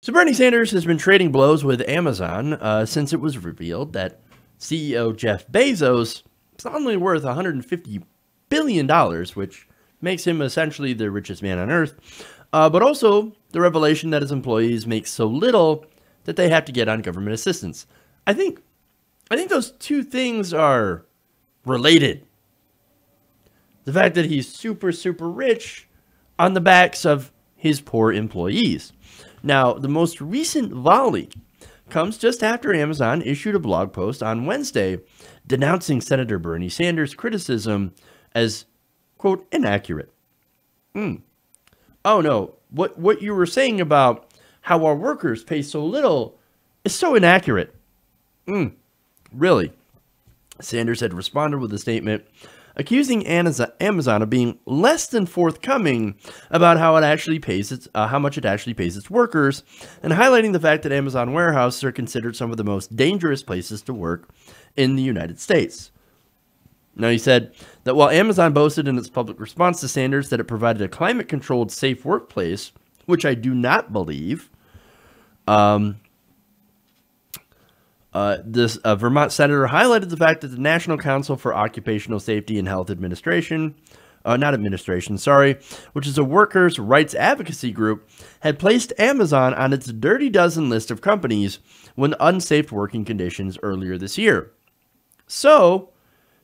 So Bernie Sanders has been trading blows with Amazon since it was revealed that CEO Jeff Bezos is not only worth $150 billion, which makes him essentially the richest man on earth, but also the revelation that his employees make so little that they have to get on government assistance. I think those two things are related. The fact that he's super, super rich on the backs of his poor employees. Now, the most recent volley comes just after Amazon issued a blog post on Wednesday denouncing Senator Bernie Sanders' criticism as, quote, inaccurate. Oh, no. What you were saying about how our workers pay so little is so inaccurate. Really? Sanders had responded with a statement accusing Amazon of being less than forthcoming about how much it actually pays its workers, and highlighting the fact that Amazon warehouses are considered some of the most dangerous places to work in the United States. Now, he said that while Amazon boasted in its public response to Sanders that it provided a climate-controlled, safe workplace, which I do not believe, this Vermont senator highlighted the fact that the National Council for Occupational Safety and Health which is a workers' rights advocacy group, had placed Amazon on its Dirty Dozen list of companies with unsafe working conditions earlier this year. So,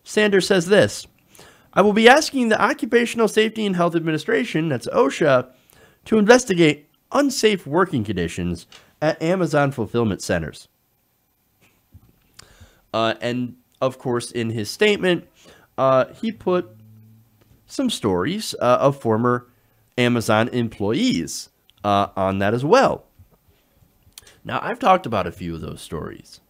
Sanders says this: I will be asking the Occupational Safety and Health Administration, that's OSHA, to investigate unsafe working conditions at Amazon fulfillment centers. And, of course, in his statement, he put some stories of former Amazon employees on that as well. Now, I've talked about a few of those stories.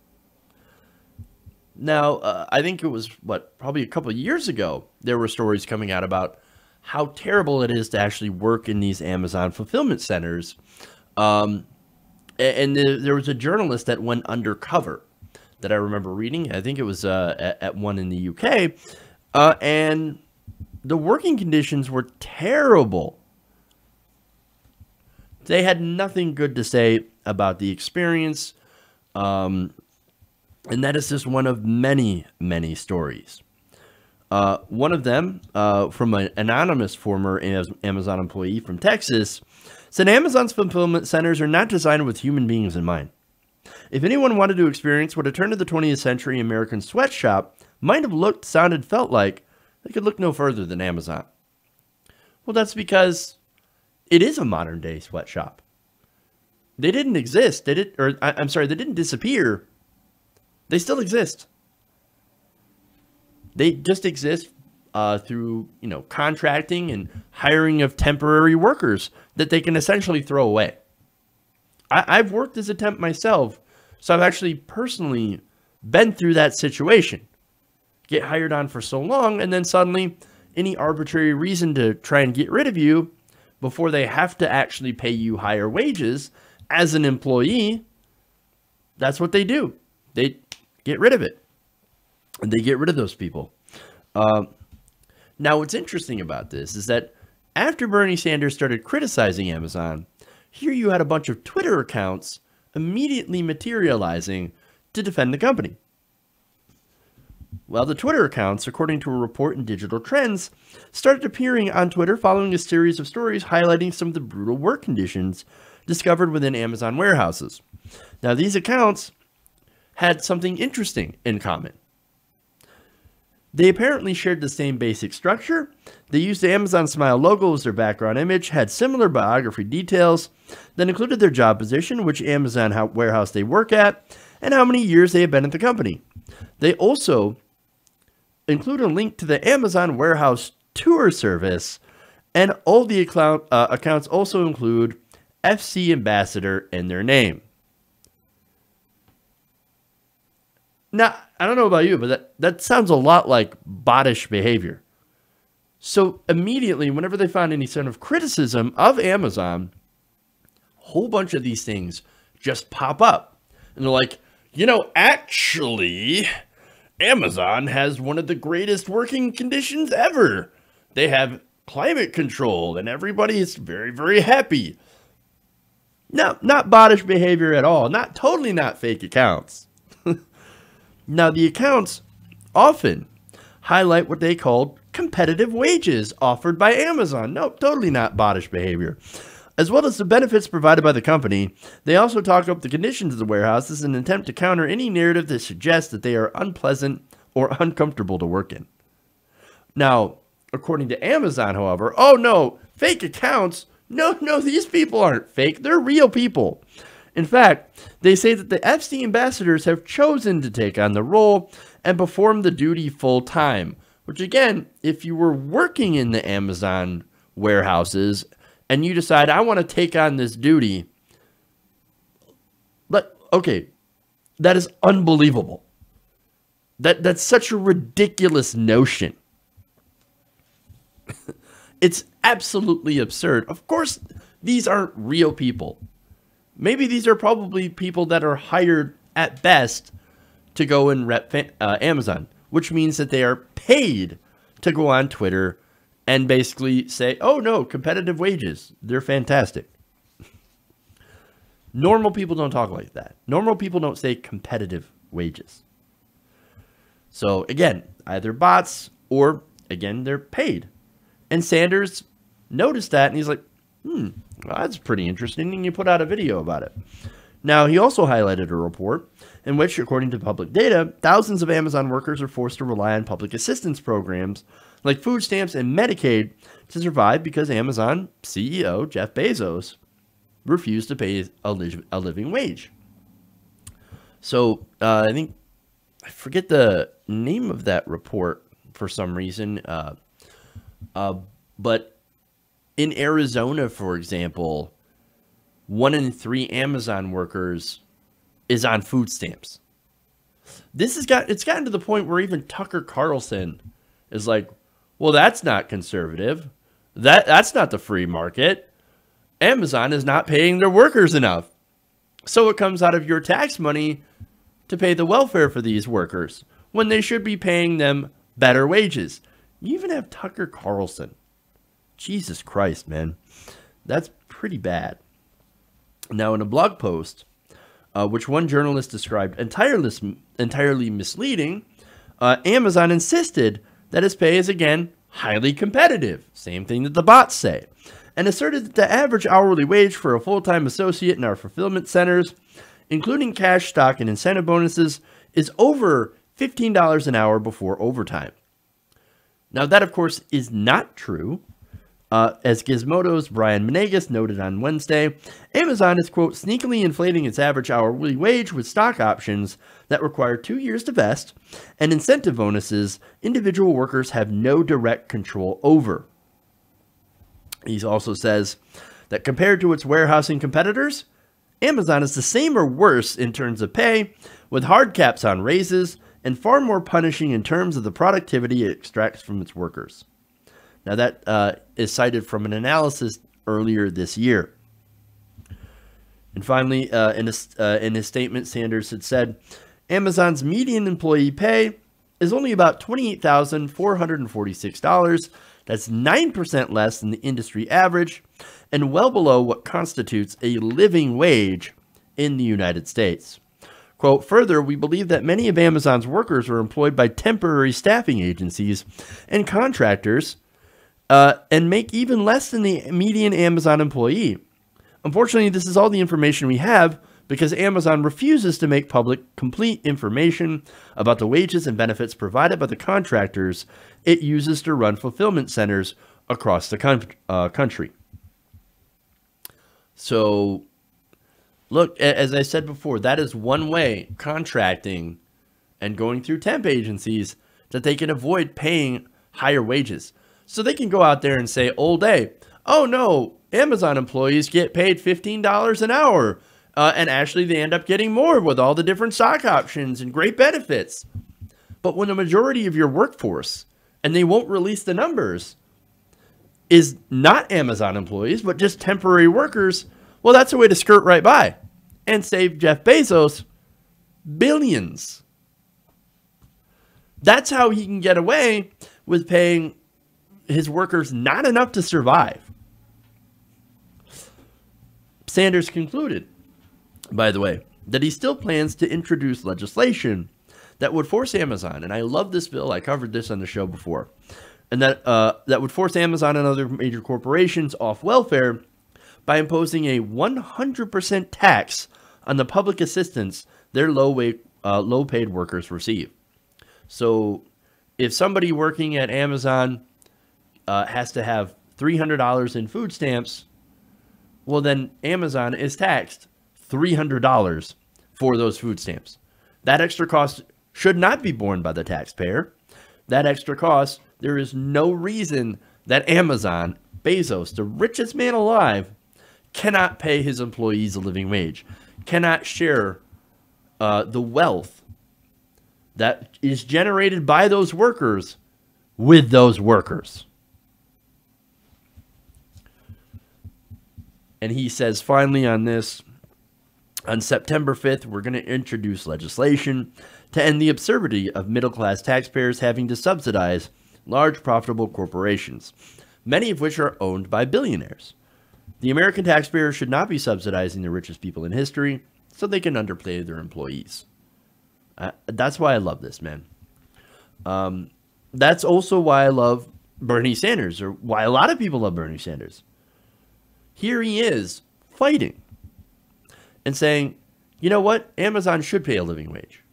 Now, I think it was, probably a couple of years ago, there were stories coming out about how terrible it is to actually work in these Amazon fulfillment centers. And there was a journalist that went undercover that I remember reading. I think it was at one in the UK. And the working conditions were terrible. They had nothing good to say about the experience. And that is just one of many, many stories. One of them, from an anonymous former Amazon employee from Texas, said Amazon's fulfillment centers are not designed with human beings in mind. If anyone wanted to experience what a turn of the 20th century American sweatshop might have looked, sounded, felt like, they could look no further than Amazon. Well, that's because it is a modern day sweatshop. They didn't exist. They didn't disappear. They still exist. They just exist through, contracting and hiring of temporary workers that they can essentially throw away. I've worked as a temp myself, so I've actually personally been through that situation. Get hired on for so long, and then suddenly any arbitrary reason to try and get rid of you before they have to actually pay you higher wages as an employee, that's what they do. They get rid of it. And they get rid of those people. Now, what's interesting about this is that after Bernie Sanders started criticizing Amazon, here you had a bunch of Twitter accounts immediately materializing to defend the company. Well, the Twitter accounts, according to a report in Digital Trends, started appearing on Twitter following a series of stories highlighting some of the brutal work conditions discovered within Amazon warehouses. Now, these accounts had something interesting in common. They apparently shared the same basic structure. They used the Amazon Smile logo as their background image, had similar biography details that included their job position, which Amazon warehouse they work at, and how many years they have been at the company. They also include a link to the Amazon warehouse tour service, and all the accounts also include FC Ambassador in their name. Now, I don't know about you, but that sounds a lot like bottish behavior. So immediately, whenever they found any sort of criticism of Amazon, a whole bunch of these things just pop up. And they're like, actually, Amazon has one of the greatest working conditions ever. They have climate control and everybody is very, very happy. No, not bottish behavior at all. Totally not fake accounts. Now, the accounts often highlight what they call competitive wages offered by Amazon. Nope, totally not bottish behavior. As well as the benefits provided by the company, they also talk up the conditions of the warehouses in an attempt to counter any narrative that suggests that they are unpleasant or uncomfortable to work in. Now, according to Amazon, however, oh no, fake accounts? No, these people aren't fake. They're real people. In fact, they say that the FC ambassadors have chosen to take on the role and perform the duty full time. Which again, if you were working in the Amazon warehouses and you decide, I want to take on this duty, but okay, that is unbelievable. That's such a ridiculous notion. It's absolutely absurd. Of course, these aren't real people. Maybe these are probably people that are hired at best to go and rep Amazon, which means that they are paid to go on Twitter and basically say, oh no, competitive wages, they're fantastic. Normal people don't talk like that. Normal people don't say competitive wages. So again, either bots or, again, they're paid. And Sanders noticed that and he's like, well, that's pretty interesting. And you put out a video about it. Now, he also highlighted a report in which, according to public data, thousands of Amazon workers are forced to rely on public assistance programs like food stamps and Medicaid to survive because Amazon CEO Jeff Bezos refused to pay a living wage. So I forget the name of that report for some reason, but in Arizona, for example, 1 in 3 Amazon workers is on food stamps. It's gotten to the point where even Tucker Carlson is like, well, that's not conservative. That's not the free market. Amazon is not paying their workers enough. So it comes out of your tax money to pay the welfare for these workers when they should be paying them better wages. You even have Tucker Carlson. Jesus Christ, man. That's pretty bad. Now, in a blog post, which one journalist described entirely misleading, Amazon insisted that its pay is, again, highly competitive. Same thing that the bots say. And asserted that the average hourly wage for a full-time associate in our fulfillment centers, including cash, stock, and incentive bonuses, is over $15 an hour before overtime. Now, that, of course, is not true. As Gizmodo's Brian Menegas noted on Wednesday, Amazon is, quote, sneakily inflating its average hourly wage with stock options that require 2 years to vest and incentive bonuses individual workers have no direct control over. He also says that compared to its warehousing competitors, Amazon is the same or worse in terms of pay, with hard caps on raises and far more punishing in terms of the productivity it extracts from its workers. Now, that is cited from an analysis earlier this year. And finally, in his statement, Sanders had said, Amazon's median employee pay is only about $28,446. That's 9% less than the industry average and well below what constitutes a living wage in the United States. Quote, further, we believe that many of Amazon's workers are employed by temporary staffing agencies and contractors and make even less than the median Amazon employee. Unfortunately, this is all the information we have because Amazon refuses to make public complete information about the wages and benefits provided by the contractors it uses to run fulfillment centers across the country. So, look, as I said before, that is one way, contracting and going through temp agencies, that they can avoid paying higher wages. So they can go out there and say all day, oh no, Amazon employees get paid $15 an hour. And actually they end up getting more with all the different stock options and great benefits. But when the majority of your workforce, and they won't release the numbers, is not Amazon employees, but just temporary workers, well, that's a way to skirt right by and save Jeff Bezos billions. That's how he can get away with paying his workers not enough to survive. Sanders concluded, by the way, that he still plans to introduce legislation that would force Amazon, and I love this bill, I covered this on the show before, and that would force Amazon and other major corporations off welfare by imposing a 100% tax on the public assistance their low-paid workers receive. So if somebody working at Amazon has to have $300 in food stamps, well, then Amazon is taxed $300 for those food stamps. That extra cost should not be borne by the taxpayer. That extra cost, there is no reason that Amazon, Bezos, the richest man alive, cannot pay his employees a living wage, cannot share the wealth that is generated by those workers with those workers. And he says finally on this, on September 5th, we're going to introduce legislation to end the absurdity of middle-class taxpayers having to subsidize large profitable corporations, many of which are owned by billionaires. The American taxpayer should not be subsidizing the richest people in history so they can underpay their employees. That's why I love this, man. That's also why I love Bernie Sanders, or why a lot of people love Bernie Sanders. Here he is fighting and saying, you know what? Amazon should pay a living wage.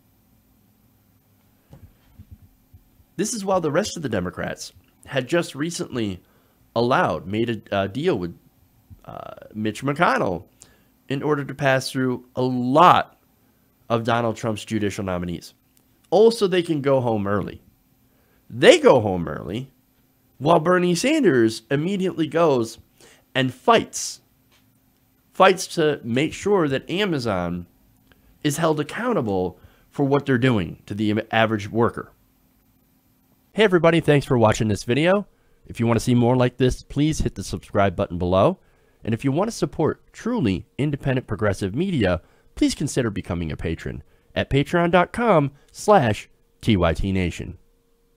This is while the rest of the Democrats had just recently made a deal with Mitch McConnell in order to pass through a lot of Donald Trump's judicial nominees. Also, they can go home early. They go home early while Bernie Sanders immediately goes and fights to make sure that Amazon is held accountable for what they're doing to the average worker. Hey everybody, thanks for watching this video. If you want to see more like this, please hit the subscribe button below. And if you want to support truly independent progressive media, please consider becoming a patron at patreon.com/TYTNation.